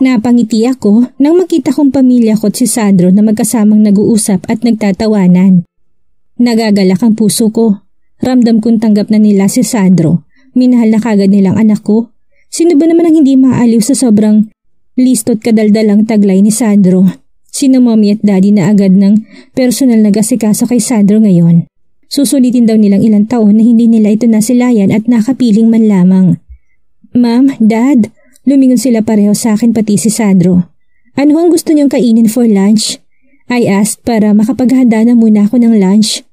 Napangiti ako nang makita kong pamilya ko at si Sandro na magkasamang nag-uusap at nagtatawanan. Nagagalak ang puso ko. Ramdam kong tanggap na nila si Sandro. Minahal na kagad nilang anak ko. Sino ba naman ang hindi maaaliw sa sobrang listo't kadaldalang taglay ni Sandro? Sino mommy at daddy na agad ng personal nag-asikaso kay Sandro ngayon? Susulitin daw nilang ilang taon na hindi nila ito nasilayan at nakapiling man lamang. Ma'am, Dad, lumingon sila pareho sa akin pati si Sandro. Ano ang gusto niyong kainin for lunch? I asked para makapaghanda na muna ako ng lunch.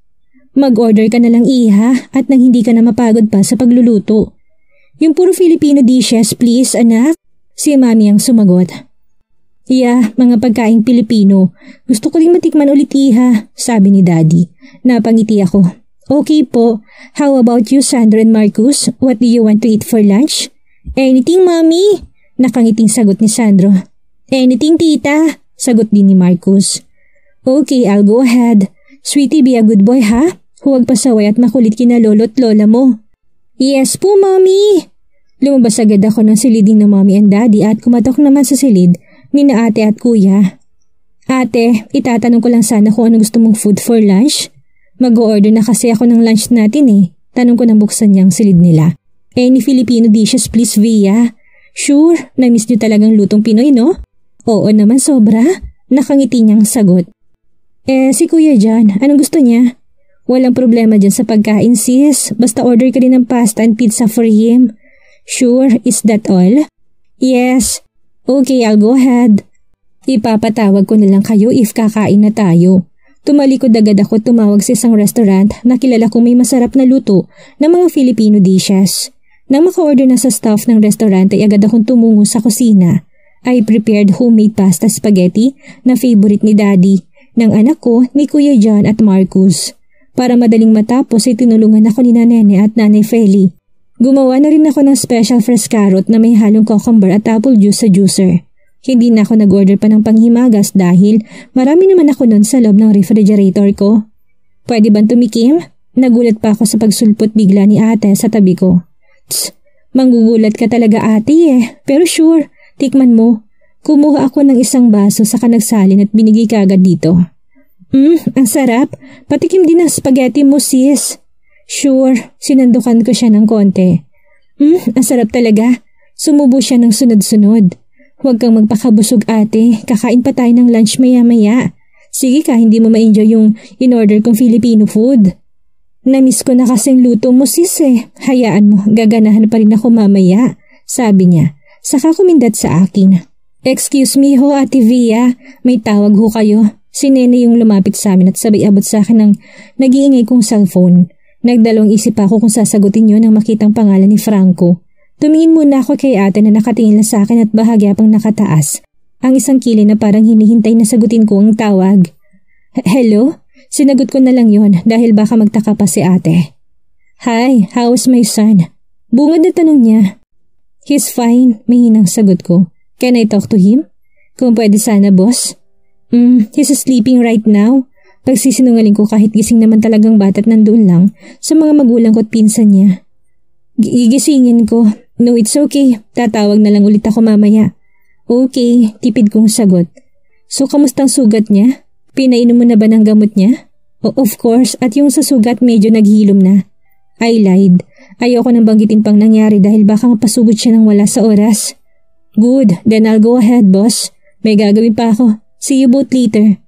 Mag-order ka na lang iha at nang hindi ka na mapagod pa sa pagluluto. Yung puro Filipino dishes please anak, si Mami ang sumagot. Yeah, mga pagkaing Pilipino. Gusto ko rin matikman ulit iha, sabi ni Daddy. Napangiti ako. Okay po, how about you Sandro and Marcus? What do you want to eat for lunch? Anything Mommy, nakangiting sagot ni Sandro. Anything tita, sagot din ni Marcus. Okay, I'll go ahead. Sweetie, be a good boy ha? Huwag pasaway at makulit kina lolo't lola mo. Yes po, Mommy. Lumabas agad ako ng siliding ng Mommy and Daddy at kumatok naman sa silid ni na ate at kuya. Ate, itatanong ko lang sana kung ano gusto mong food for lunch. Mag-o-order na kasi ako ng lunch natin eh. Tanong ko nang buksan niyang silid nila. Any Filipino dishes please, Via? Sure, na-miss niyo talagang lutong Pinoy no? Oo naman sobra. Nakangiti niyang sagot. Si kuya dyan, anong gusto niya? Walang problema dyan sa pagkain sis, basta order ka rin ng pasta and pizza for him. Sure, is that all? Yes. Okay, I'll go ahead. Ipapatawag ko na lang kayo if kakain na tayo. Tumalikod agad ako tumawag sa isang restaurant na kilala kong may masarap na luto ng mga Filipino dishes. Nang maka-order na sa staff ng restaurant ay agad akong tumungo sa kusina. I prepared homemade pasta spaghetti na favorite ni Daddy, ng anak ko ni Kuya John at Marcus. Para madaling matapos ay tinulungan ako ni Nene at Nanay Feli. Gumawa na rin ako ng special fresh carrot na may halong cucumber at apple juice sa juicer. Hindi na ako nag-order pa ng panghimagas dahil marami naman ako nun sa loob ng refrigerator ko. Pwede bang tumikim? Nagulat pa ako sa pagsulpot bigla ni ate sa tabi ko. Tss, manggugulat ka talaga ate eh. Pero sure, tikman mo. Kumuha ako ng isang baso sa kanagsalin at binigay kagad dito. Ang sarap. Patikim din ang spaghetti mo sis. Sure, sinandukan ko siya ng konti. Ang sarap talaga. Sumubo siya ng sunod-sunod. Huwag kang magpakabusog ate, kakain pa tayo ng lunch maya-maya. Sige ka, hindi mo ma-enjoy yung in-order kong Filipino food. Namiss ko na kasing luto mo sis eh. Hayaan mo, gaganahan pa rin ako mamaya, sabi niya. Saka kumindat sa akin. Excuse me ho ate Via, may tawag ho kayo. Si Nene yung lumapit sa amin at sabay abot sa akin ng nag-iingay kong cellphone. Nagdalawang isip ako kung sasagutin yun nang makitang pangalan ni Franco. Tumingin muna ako kay ate na nakatingin lang sa akin at bahagya pang nakataas. Ang isang kilay na parang hinihintay na sagutin ko ang tawag. Hello? Sinagot ko na lang yon dahil baka magtaka pa si ate. Hi, how's my son? Bungad na tanong niya. He's fine, may hinang sagot ko. Can I talk to him? Kung pwede sana boss. He's sleeping right now. Pagsisinungaling ko kahit gising naman talagang bata't nandoon lang sa mga magulang ko at pinsan niya. Gigisingin ko. No, it's okay. Tatawag na lang ulit ako mamaya. Okay, tipid kong sagot. So, kamustang sugat niya? Pinainom mo na ba ng gamot niya? Of course, at yung sa sugat medyo naghilom na. I lied. Ayoko nang banggitin pang nangyari dahil baka mapasugod siya ng wala sa oras. Good, then I'll go ahead, boss. May gagawin pa ako. See you both later.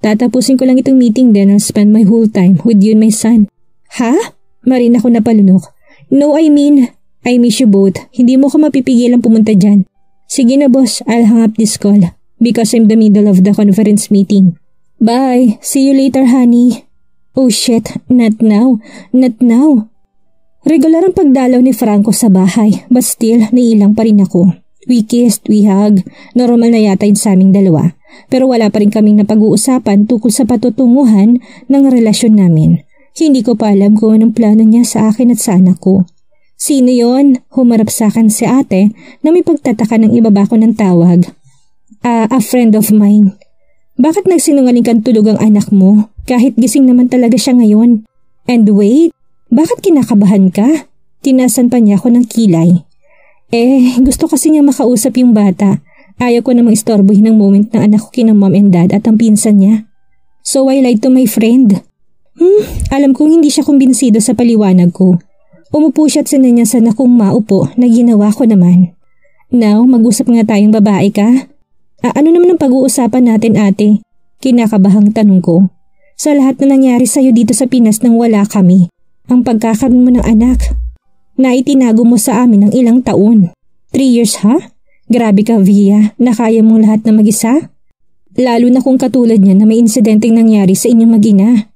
Tatapusin ko lang itong meeting then I'll spend my whole time with you and my son. Ha? Marin ako napalunok. No, I miss you both. Hindi mo ko mapipigilang pumunta dyan. Sige na boss, I'll hang up this call because I'm the middle of the conference meeting. Bye. See you later, honey. Oh shit, not now. Regular ang pagdalaw ni Franco sa bahay but still naiilang pa rin ako. We kissed, we hugged. Normal na yata yun sa aming dalawa. Pero wala pa rin kaming napag-uusapan tungkol sa patutunguhan ng relasyon namin. Hindi ko pa alam kung anong plano niya sa akin at sa anak ko. Sino yon? Humarap sa akin si ate na may pagtataka ng ibaba ko ng tawag. A friend of mine. Bakit nagsinungaling kang tulog ang anak mo? Kahit gising naman talaga siya ngayon. And wait, bakit kinakabahan ka? Tinasan pa niya ako ng kilay. Gusto kasi niya makausap yung bata. Ayaw ko namang istorbohin ang moment ng anak ko kina mom and dad at ang pinsan niya. So I lied to my friend. Alam kong hindi siya kumbinsido sa paliwanag ko. Umupo siya at sinanyasan akong maupo na ginawa ko naman. Now, mag-usap nga tayong babae ka. Ano naman ang pag-uusapan natin ate? Kinakabahang tanong ko. Sa lahat na nangyari sa'yo dito sa Pinas nang wala kami. Ang pagkakaroon mo ng anak. Na itinago mo sa amin ng ilang taon. 3 years ha? Grabe ka Via, na kaya mong lahat na mag-isa? Lalo na kung katulad niya na may insidenteng nangyari sa inyong mag-ina.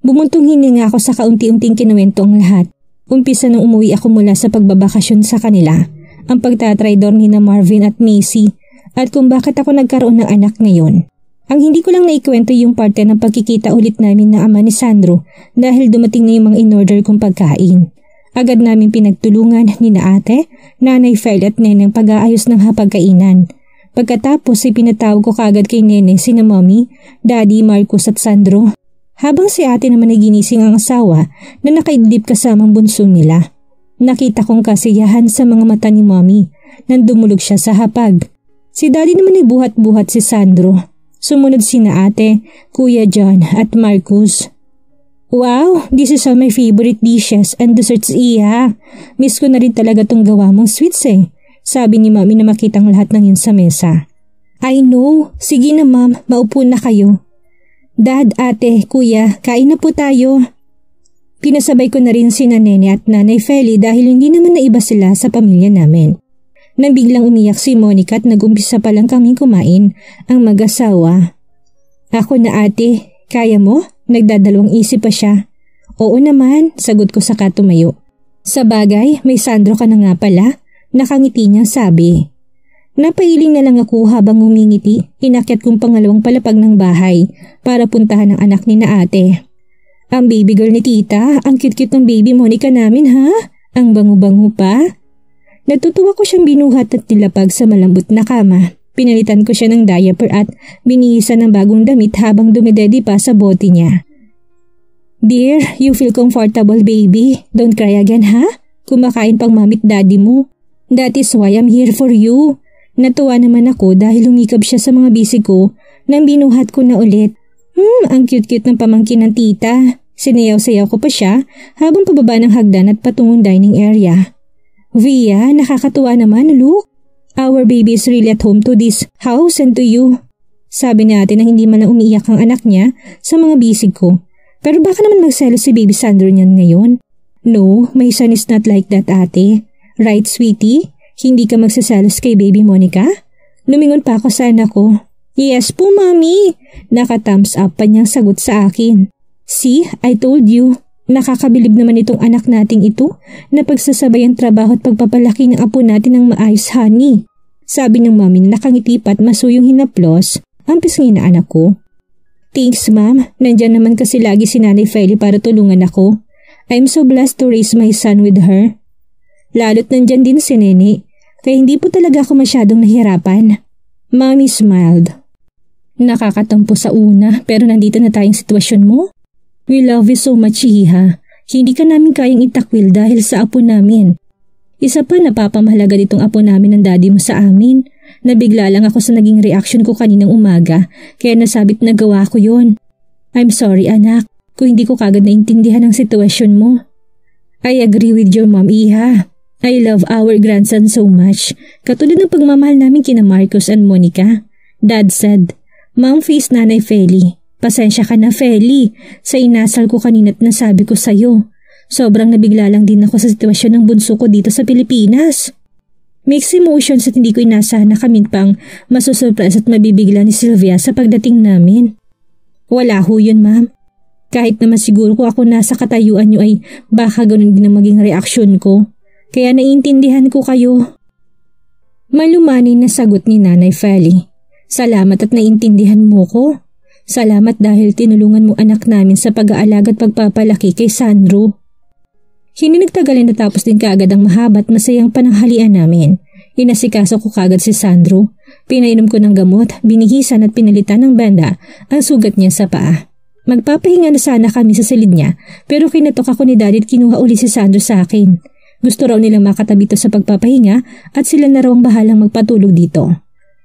Bumuntong hininga ako sa kaunti-unting kinuwento ang lahat. Umpisa nang umuwi ako mula sa pagbabakasyon sa kanila. Ang pagtatraidor ni na Marvin at Macy at kung bakit ako nagkaroon ng anak ngayon. Ang hindi ko lang naikwento yung parte ng pagkikita ulit namin na ama ni Sandro dahil dumating na yung mga in-order kong pagkain. Agad namin pinagtulungan ni na ate, nanay Fel at neneng pag-aayos ng hapagkainan. Pagkatapos pinatawag ko kagad kay nene sina mommy, daddy, Marcos at Sandro. Habang si ate naman ay ginising ang asawa na nakaidlip kasamang bunso nila. Nakita kong kasiyahan sa mga mata ni mommy nang dumulog siya sa hapag. Si daddy naman ay buhat-buhat si Sandro. Sumunod sina ate, Kuya John at Marcus. Wow, this is all my favorite dishes and desserts iya. Miss ko na rin talaga tong gawa mong sweets eh. Sabi ni mami na makitang lahat ng yun sa mesa. I know, sige na ma'am, maupo na kayo. Dad, ate, kuya, kain na po tayo. Pinasabay ko na rin sina nene at nanay Feli dahil hindi naman naiba sila sa pamilya namin. Nang biglang umiyak si Monica at nagumpisa pa lang kaming kumain ang mag-asawa. Ako na ate, kaya mo? Nagdadalawang isip pa siya. Oo naman, sagot ko saka tumayo. Sa bagay, may Sandro ka na nga pala, nakangiti niyang sabi. Napailing na lang ako habang humingiti, inakyat kong pangalawang palapag ng bahay para puntahan ang anak ni na ate. Ang baby girl ni tita, ang cute-cute ng baby Monica namin ha? Ang bango-bango pa. Natutuwa ko siyang binuhat at nilapag sa malambot na kama. Pinalitan ko siya ng diaper at binihisan ng bagong damit habang dumidedi pa sa bote niya. Dear, you feel comfortable baby. Don't cry again ha? Kumakain pang mamit daddy mo. That is why I'm here for you. Natuwa naman ako dahil lumikab siya sa mga bisig ko nang binuhat ko na ulit. Ang cute-cute ng pamangkin ng tita. Sinayaw-sayaw ko pa siya habang pababa ng hagdan at patungong dining area. Via, nakakatuwa naman, look. Our baby is really at home to this house and to you. Sabi natin na hindi man lang umiiyak ang anak niya sa mga bisig ko. Pero baka naman magselos si baby Sandro niyan ngayon. No, my son is not like that ate. Right, sweetie? Hindi ka magsaselos kay baby Monica? Lumingon pa ako sa anak ko. Yes po, mami. Naka-thumbs up pa niyang sagot sa akin. See, I told you. Nakakabilib naman itong anak nating ito na pagsasabay ang trabaho at pagpapalaki ng apo natin ng maayos, honey. Sabi ng mami na nakangiti pa at masuyong hinaplos ang pisngi na anak ko. Thanks ma'am, nandyan naman kasi lagi si Nanay Feli para tulungan ako. I'm so blessed to raise my son with her. Lalo't nandyan din si Nene, kaya hindi po talaga ako masyadong nahirapan. Mommy smiled. Nakakatampo sa una pero nandito na tayong sitwasyon mo. We love you so much, Iha. Hindi ka namin kayang itakwil dahil sa apo namin. Isa pa napapamahalaga ditong apo namin ng daddy mo sa amin. Nabigla lang ako sa naging reaction ko kaninang umaga, kaya nasabit na gawa ko yon. I'm sorry anak, kung hindi ko kagad naintindihan ang sitwasyon mo. I agree with your mom, Iha. I love our grandson so much, katulad ng pagmamahal namin kina Marcos and Monica. Dad said, Mom face Nanay Feli. Pasensya ka na, Feli, sa inasal ko kanina't nasabi ko sa'yo. Sobrang nabigla lang din ako sa sitwasyon ng bunso ko dito sa Pilipinas. Mixed emotions at hindi ko inasahan na kami pang masusurprise at mabibigla ni Sylvia sa pagdating namin. Wala ho yun, ma'am. Kahit naman siguro ko ako nasa katayuan nyo ay baka ganun din ang maging reaksyon ko. Kaya naiintindihan ko kayo. Malumanay na sagot ni Nanay Feli. Salamat at naiintindihan mo ko. Salamat dahil tinulungan mo anak namin sa pag-aalaga at pagpapalaki kay Sandro. Hindi nagtagal na tapos din kaagad ang mahaba at masayang pananghalian namin. Inasikaso ko kaagad si Sandro. Pinainom ko ng gamot, binihisan at pinalitan ng banda ang sugat niya sa paa. Magpapahinga na sana kami sa silid niya pero kinatok ako ni Daddy at kinuha uli si Sandro sa akin. Gusto raw nilang makatabi to sa pagpapahinga at sila na raw ang bahalang magpatulog dito.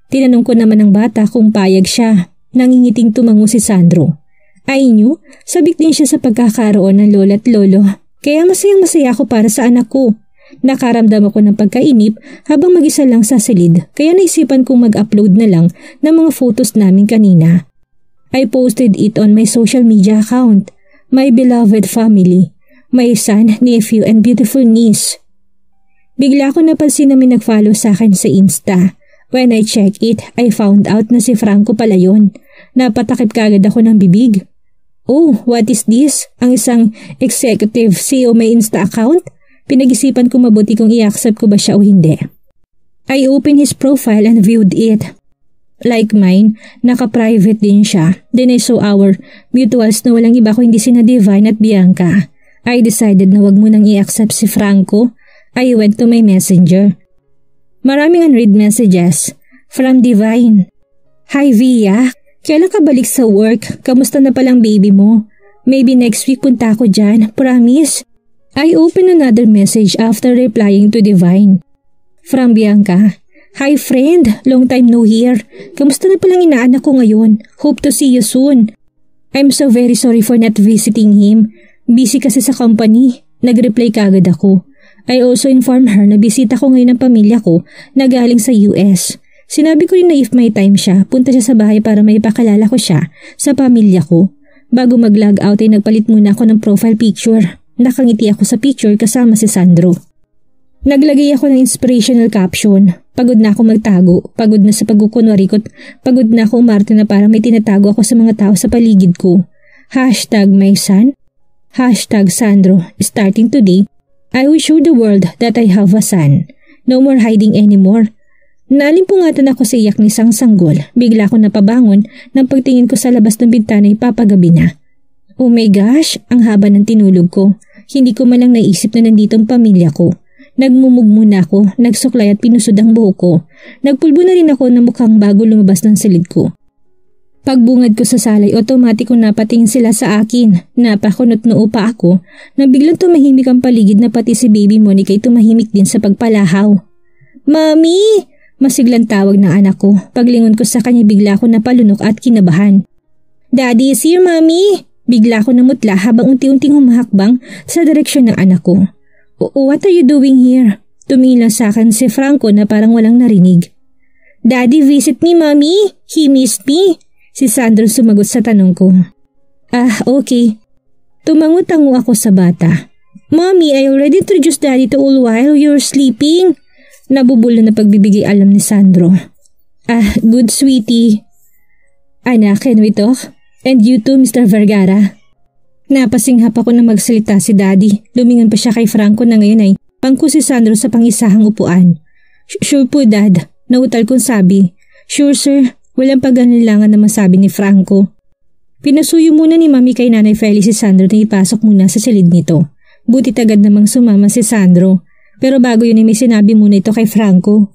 Tinanong ko naman ng bata kung payag siya. Nangingiting tumango si Sandro. I knew, sabik din siya sa pagkakaroon ng lola at lolo. Kaya masayang-masaya ako para sa anak ko. Nakaramdam ako ng pagkainip habang mag-isa lang sa silid, kaya naisipan kong mag-upload na lang ng mga photos namin kanina. I posted it on my social media account. My beloved family, my son, nephew, and beautiful niece. Bigla ko napansin na may nag-follow sa akin sa Insta. When I check it, I found out na si Franco pala yun. Napatakip kagad ako ng bibig. Oh, what is this? Ang isang executive CEO may Insta account? Pinag-isipan ko mabuti kung i-accept ko ba siya o hindi. I opened his profile and viewed it. Like mine, naka-private din siya. Then I saw our mutuals na walang iba ko hindi sina Divine at Bianca. I decided na wag mo nang i-accept si Franco. I went to my messenger. Maraming unread messages from Divine. Hi Via, kailan ka balik sa work? Kamusta na palang baby mo? Maybe next week punta ako dyan, promise? I opened another message after replying to Divine. From Bianca. Hi friend, long time no hear. Kamusta na palang inaanak ko ngayon? Hope to see you soon. I'm so very sorry for not visiting him. Busy kasi sa company. Nag-reply kagad ako. I also informed her na bisita ko ngayon ng pamilya ko na galing sa US. Sinabi ko rin na if may time siya, punta siya sa bahay para maipakilala ko siya sa pamilya ko. Bago mag-log out ay nagpalit muna ako ng profile picture. Nakangiti ako sa picture kasama si Sandro. Naglagay ako ng inspirational caption. Pagod na ako magtago, pagod na sa pagkukunwarikot, pagod na ako umarte na para may tinatago ako sa mga tao sa paligid ko. Hashtag my son. Hashtag Sandro. Starting today, I will show the world that I have a son. No more hiding anymore. Nalimpungatan ako sa iyak ni Sang Sanggol. Bigla ako napabangon nang pagtingin ko sa labas ng bintana ay papagabi na. Oh my gosh, ang haba ng tinulog ko. Hindi ko malang naisip na nandito ang pamilya ko. Nagmumugmuna ako, nagsuklay at pinusod ang buhok ko. Nagpulbo na rin ako na mukhang bago lumabas ng silid ko. Pagbungad ko sa salay, otomatik kong napatingin sila sa akin. Napakunot noo pa ako na biglang tumahimik ang paligid na pati si baby Monica ay tumahimik din sa pagpalahaw. Mami! Masiglang tawag ng anak ko. Paglingon ko sa kanya bigla ako napalunok at kinabahan. Daddy is here, Mami! Bigla ako namutla habang unti-unting humahakbang sa direksyon ng anak ko. What are you doing here? Tumingin lang sa akin si Franco na parang walang narinig. Daddy visit me, Mami! He missed me! Si Sandro sumagot sa tanong ko. Ah, okay. Tumango-tango ako sa bata. Mommy, I already introduced Daddy to all while you're sleeping. Nabubulo na pagbibigay alam ni Sandro. Ah, good sweetie. Anak, can we talk? And you too, Mr. Vergara. Napasinghap ako na magsalita si Daddy. Lumingon pa siya kay Franco na ngayon ay pangko si Sandro sa pangisahang upuan. Sure po, Dad. Nautal kong sabi. Sure, sir. Walang pag-anilangan na masabi ni Franco. Pinasuyo muna ni Mami kay Nanay Feli si Sandro na ipasok muna sa silid nito. Buti agad namang sumama si Sandro. Pero bago yun ay may sinabi muna ito kay Franco.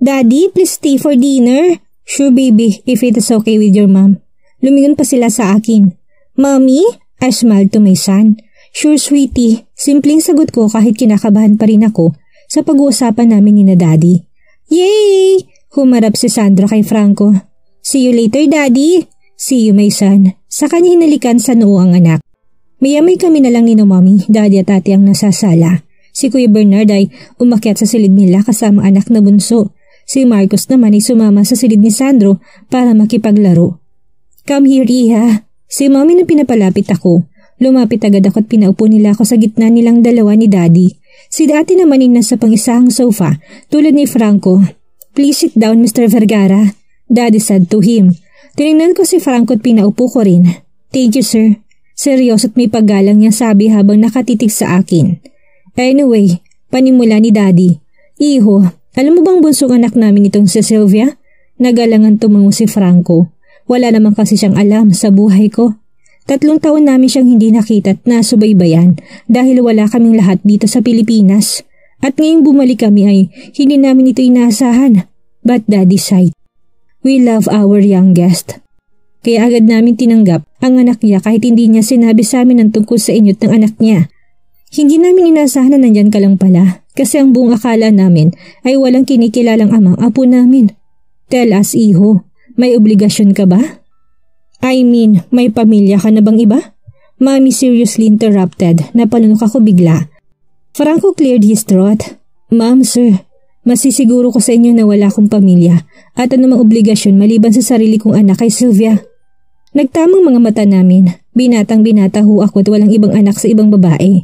Daddy, please stay for dinner. Sure baby, if it is okay with your mom. Lumingon pa sila sa akin. Mommy? I smiled to my son. Sure sweetie, simpleng sagot ko kahit kinakabahan pa rin ako sa pag-uusapan namin ni na Daddy. Yay! Humarap si Sandro kay Franco. See you later, Daddy. See you, my son. Sa kanya hinalikan sa noo ang anak. Mayamay kami na lang ni Mommy, Daddy at Ate ang nasa sala. Si Kuya Bernard ay umakyat sa silid nila kasama anak na bunso. Si Marcos naman ay sumama sa silid ni Sandro para makipaglaro. Come here, Iha. Si Mommy na pinapalapit ako. Lumapit agad ako at pinaupo nila ako sa gitna nilang dalawa ni Daddy. Si Ate naman ay nasa pangisahang sofa tulad ni Franco. Please sit down, Mr. Vergara. Daddy said to him. Tinignan ko si Franco at pinaupo ko rin. Thank you, sir. Seryoso at may paggalang niya sabi habang nakatitig sa akin. Anyway, panimula ni Daddy. Iho, alam mo bang bunsong anak namin itong si Sylvia? Nagalangan tumango si Franco. Wala naman kasi siyang alam sa buhay ko. 3 taon namin siyang hindi nakita at nasubaybayan dahil wala kaming lahat dito sa Pilipinas. At ngayong bumalik kami ay hindi namin ito inaasahan. But Daddy sighed. We love our youngest. Kaya agad namin tinanggap ang anak niya kahit hindi niya sinabi sa amin ang tungkol sa inyot ng anak niya. Hindi namin inaasahan na nandyan ka lang pala kasi ang buong akala namin ay walang kinikilalang amang apo namin. Tell us, iho. May obligasyon ka ba? I mean, may pamilya ka na bang iba? Mommy seriously interrupted. Napalunok ako bigla. Franco cleared his throat. Ma'am, sir, masisiguro ko sa inyo na wala akong pamilya at anumang obligasyon maliban sa sarili kong anak kay Sylvia. Nagtamang mga mata namin. Binatang-binata ho ako at walang ibang anak sa ibang babae.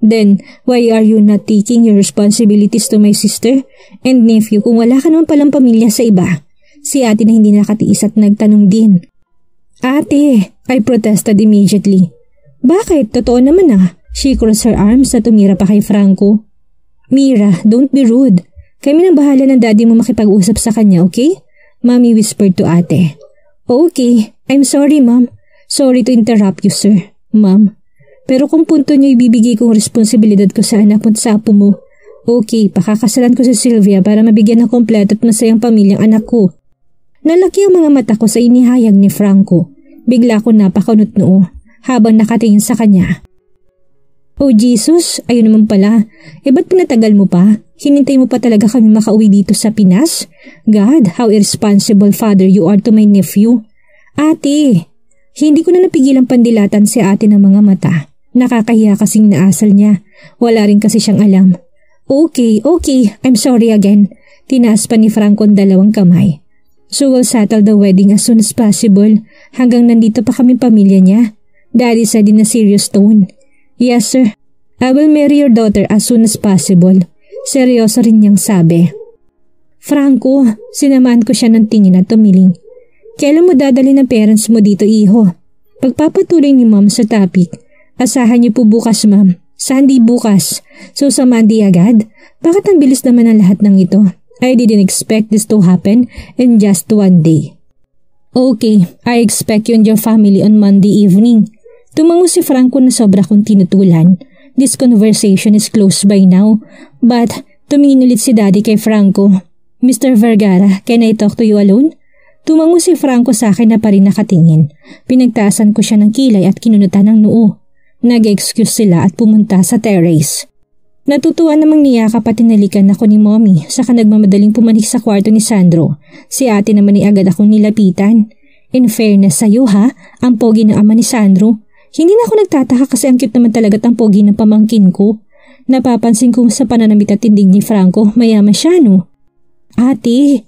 Then, why are you not taking your responsibilities to my sister and nephew kung wala ka naman palang pamilya sa iba? Si ate na hindi nakatiis at nagtanong din. Ate, I protested immediately. Bakit? Totoo naman ah. She crossed her arms at tumira pa kay Franco. Mira, don't be rude. Kami nang bahala ng daddy mo makipag-usap sa kanya, okay? Mommy whispered to ate. Okay, I'm sorry ma'am. Sorry to interrupt you sir, ma'am. Pero kung punto niyo ibibigay kong responsibilidad ko sa anak mo at sa apo mo, okay, pakakasalan ko si Sylvia para mabigyan ng kompleto at masayang pamilyang anak ko. Nalaki ang mga mata ko sa inihayag ni Franco. Bigla ko napakunot noo habang nakatingin sa kanya. Oh Jesus, ayun naman pala. Ba't pinatagal mo pa? Hinintay mo pa talaga kami makauwi dito sa Pinas? God, how irresponsible father you are to my nephew. Ate, hindi ko na napigilang pandilatan si ate ng mga mata. Nakakahiya kasing naasal niya. Wala rin kasi siyang alam. Okay, I'm sorry again. Tinaas pa ni Franco ang dalawang kamay. So we'll settle the wedding as soon as possible. Hanggang nandito pa kami pamilya niya. Daddy said in a serious tone. Yes sir, I will marry your daughter as soon as possible. Seryoso rin niyang sabi. Franco, sinamaan ko siya ng tingin at tumiling. Kailan mo dadali ng parents mo dito, iho? Pagpapatuloy ni ma'am sa topic. Asahan niyo po bukas, ma'am. Sunday bukas. So sa Monday agad? Bakit ang bilis naman ang lahat ng ito? I didn't expect this to happen in just one day. Okay, I expect you and your family on Monday evening. Tumango si Franco na sobra kong tinutulan. This conversation is close by now. But tumingin ulit si Daddy kay Franco. Mr. Vergara, can I talk to you alone? Tumango si Franco sa akin na pa rin nakatingin. Pinagtaasan ko siya ng kilay at kinunutan ng noo. Nag-excuse sila at pumunta sa terrace. Natutuwa namang niyakap at tinalikan ako ni Mommy saka nagmamadaling pumanik sa kwarto ni Sandro. Si ate naman ay agad akong nilapitan. In fairness sa'yo ha, ang pogi ng ama ni Sandro. Hindi na ako nagtataka kasi ang cute naman talaga ang pogi ng pamangkin ko. Napapansin ko sa pananamit at tindig ni Franco, mayaman siya no? Ate,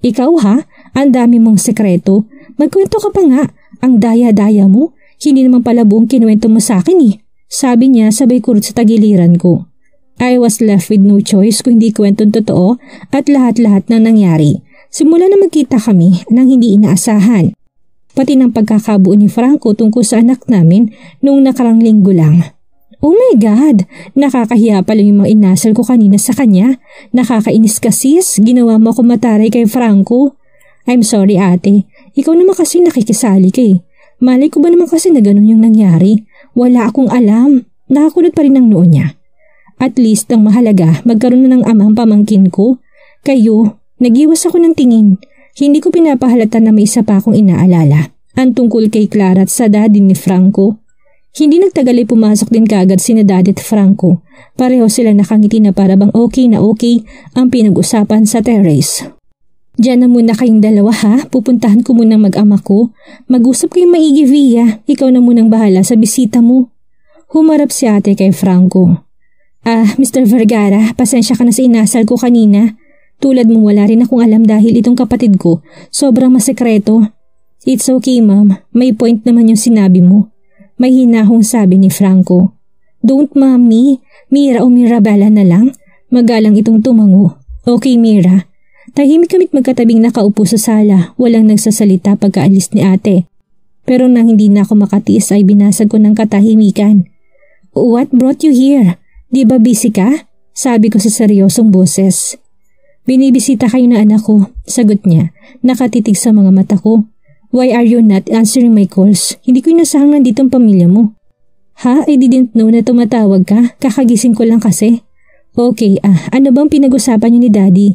ikaw ha? Ang dami mong sekreto. Magkwento ka pa nga. Ang daya-daya mo. Hindi naman pala buong kinuwento mo sa akin eh. Sabi niya sabay kurot sa tagiliran ko. I was left with no choice kung hindi kwentong totoo at lahat-lahat ng nangyari. Simula na magkita kami nang hindi inaasahan. Pati ng pagkakabuo ni Franco tungkol sa anak namin noong nakarang linggo lang. Oh my God! Nakakahiya pala yung mga inasal ko kanina sa kanya. Nakakainis ka sis. Ginawa mo ako mataray kay Franco. I'm sorry ate. Ikaw naman kasi nakikisali ka eh. Malay ko ba naman kasi na ganun yung nangyari? Wala akong alam. Nakakulot pa rin ang noo niya. At least ang mahalaga magkaroon na ng amang pamangkin ko. Kayo, nag-iwas ako ng tingin. Hindi ko pinapahalata na may isa pa akong inaalala. Ang tungkol kay Clara at sa daddy ni Franco. Hindi nagtagal ay pumasok din kaagad sina Daddy at Franco. Pareho sila nakangiti na para bang okay na okay ang pinag-usapan sa terrace. Diyan na muna kayong dalawa ha, pupuntahan ko muna mag-ama ko. Mag-usap kayong maigi Via, ikaw na munang bahala sa bisita mo. Humarap si ate kay Franco. Mr. Vergara, pasensya ka na sa inasal ko kanina. Tulad mong wala rin akong alam dahil itong kapatid ko, sobrang masekreto. It's okay ma'am, may point naman yung sinabi mo. May hinahong sabi ni Franco. Don't mommy, Mira o Mirabella na lang. Magalang itong tumango. Okay Mira. Tahimik kamit magkatabing nakaupo sa sala. Walang nagsasalita pagkaalis ni ate. Pero nang hindi na ako makatiis ay binasag ko ng katahimikan. What brought you here? Di ba busy ka? Sabi ko sa seryosong boses. Binibisita kayo na anak ko, sagot niya. Nakatitig sa mga mata ko. Why are you not answering my calls? Hindi ko inasahang nandito ang pamilya mo. Ha? I didn't know na tumatawag ka. Kakagising ko lang kasi. Okay, ano bang pinag-usapan niyo ni Daddy?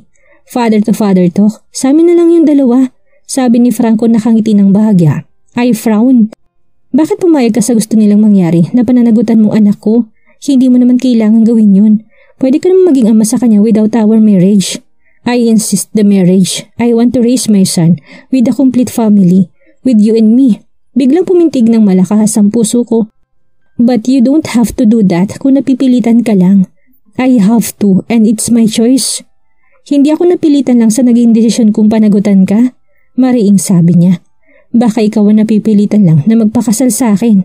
Father to father talk. Sa amin na lang yung dalawa. Sabi ni Franco nakangiti ng bahagya. I frown. Bakit pumayag ka sa gusto nilang mangyari na pananagutan mong anak ko? Hindi mo naman kailangan gawin yun. Pwede ka naman maging ama sa kanya without our marriage. I insist the marriage. I want to raise my son with a complete family, with you and me. Biglang pumintig ng malakas ang puso ko. But you don't have to do that kung napipilitan ka lang. I have to and it's my choice. Hindi ako napilitan lang sa naging desisyon kung panagutan ka. Mariing sabi niya. Baka ikaw ang napipilitan lang na magpakasal sa akin.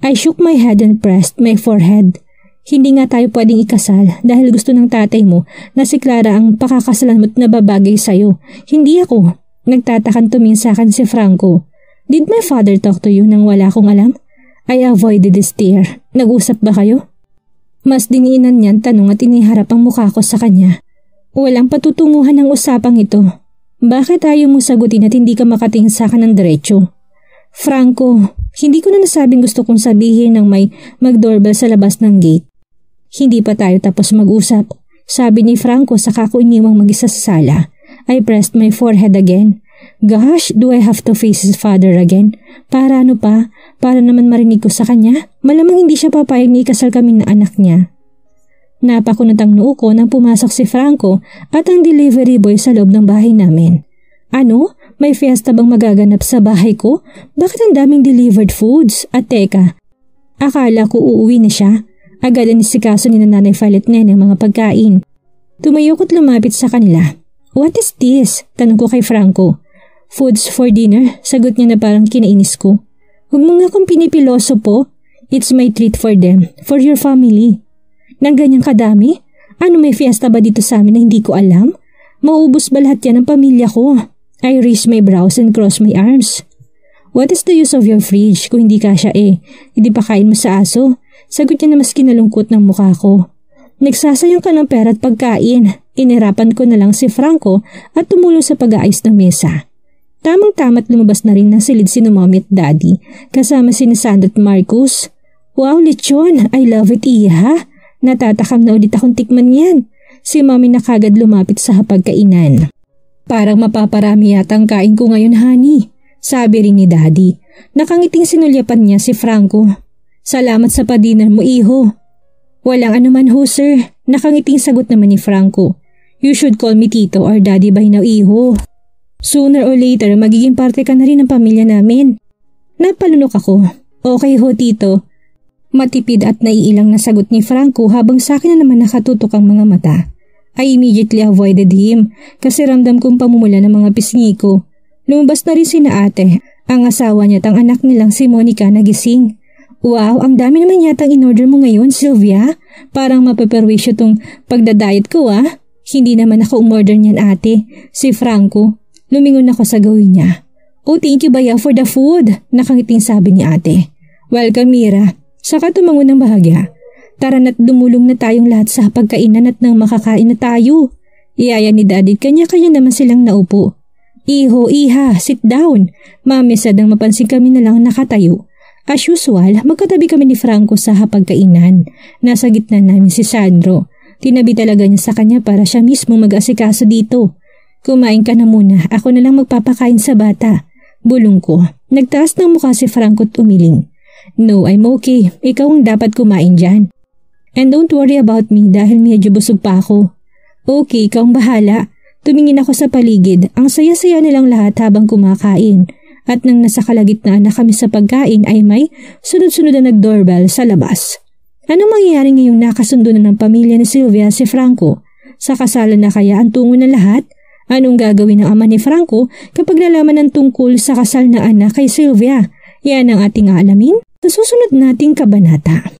I shook my head and pressed my forehead. Hindi nga tayo pwedeng ikasal dahil gusto ng tatay mo na si Clara ang pakakasalan mo't nababagay sa'yo. Hindi ako. Nagtatakan tumingin sa akin si Franco. Did my father talk to you nang wala akong alam? I avoided the stare. Nag-usap ba kayo? Mas diniinan niyan tanong at iniharap ang mukha ko sa kanya. Walang patutunguhan ng usapang ito. Bakit ayaw mo sagutin at hindi ka makatingin sa akin ng diretsyo? Franco, hindi ko na nasabing gusto kong sabihin nang may mag-doorbell sa labas ng gate. Hindi pa tayo tapos mag-usap. Sabi ni Franco saka ko iniwang mag-isa sa sala. I pressed my forehead again. Gosh, do I have to face his father again? Para ano pa? Para naman marinig ko sa kanya? Malamang hindi siya papayag na ikasal kami na anak niya. Napakunot ang noo ko nang pumasok si Franco at ang delivery boy sa loob ng bahay namin. Ano? May fiesta bang magaganap sa bahay ko? Bakit ang daming delivered foods? At teka, akala ko uuwi na siya. Agad ang nisikaso ni Nanay Violet Nene ang mga pagkain. Tumayo ko't lumapit sa kanila. What is this? Tanong ko kay Franco. Foods for dinner? Sagot niya na parang kinainis ko. Huwag mo nga akong pinipiloso po. It's my treat for them, for your family. Nang ganyang kadami? Ano may fiesta ba dito sa amin na hindi ko alam? Mauubos ba lahat yan ng pamilya ko? I raise my brows and cross my arms. What is the use of your fridge kung hindi kasya Hindi pa kain mo sa aso? Sagot niya na mas kinalungkot ng mukha ko. Nagsasayang ka ng pera at pagkain. Inirapan ko na lang si Franco at tumulong sa pag-aayos ng mesa. Tamang-tama't lumabas na rin ng silid si Mommy at Daddy kasama si Sandro at Marcus. Wow, lechon! I love it, Iha! Natatakam na ulit akong tikman yan. Si Mommy na kagad lumapit sa hapagkainan. Parang mapaparami yata ang kain ko ngayon, honey. Sabi rin ni Daddy. Nakangiting sinulyapan niya si Franco. Salamat sa pa-dinner mo, iho. Walang anuman ho, sir. Nakangiting sagot naman ni Franco. You should call me Tito or Daddy by now, iho. Sooner or later, magiging parte ka na rin ng pamilya namin. Napalunok ako. Okay ho, Tito. Matipid at naiilang na sagot ni Franco habang sa akin na naman nakatutok ang mga mata. I immediately avoided him kasi ramdam kong pamumula ng mga pisngi ko. Lumabas na rin sina ate, ang asawa niya at ang anak nilang si Monica nagising. Wow, ang dami naman yatang in-order mo ngayon, Sylvia. Parang mapaperwisyo tong pagdadiet ko Hindi naman ako umorder niyan ate, si Franco. Lumingon ako sa gawin niya. Oh, thank you Baya for the food, nakangiting sabi ni ate. Welcome Mira, saka tumango ng bahagya. Tara na't dumulong na tayong lahat sa pagkainan at nang makakain na tayo. Iyaya ni Daddy, kanya-kanya naman silang naupo. Iho, Iha, sit down. Mami sadang mapansin kami na lang nakatayo. As usual, magkatabi kami ni Franco sa hapagkainan. Nasa gitna namin si Sandro. Tinabi talaga niya sa kanya para siya mismo mag-asikaso dito. Kumain ka na muna, ako na lang magpapakain sa bata. Bulong ko. Nagtaas ng mukha si Franco at umiling. No, I'm okay. Ikaw ang dapat kumain dyan. And don't worry about me dahil medyo busog pa ako. Okay, ikaw ang bahala. Tumingin ako sa paligid. Ang saya-saya nilang lahat habang kumakain. At nang nasa kalagitnaan na kami sa pagkain ay may sunod-sunod na nag-doorbell sa labas. Anong mangyayari ngayong nakasundo na ng pamilya ni Sylvia si Franco? Sa kasalan na kaya ang tungo ng lahat? Anong gagawin ng ama ni Franco kapag nalaman ng tungkol sa kasal na anak kay Sylvia? Yan ang ating aalamin sa susunod nating kabanata.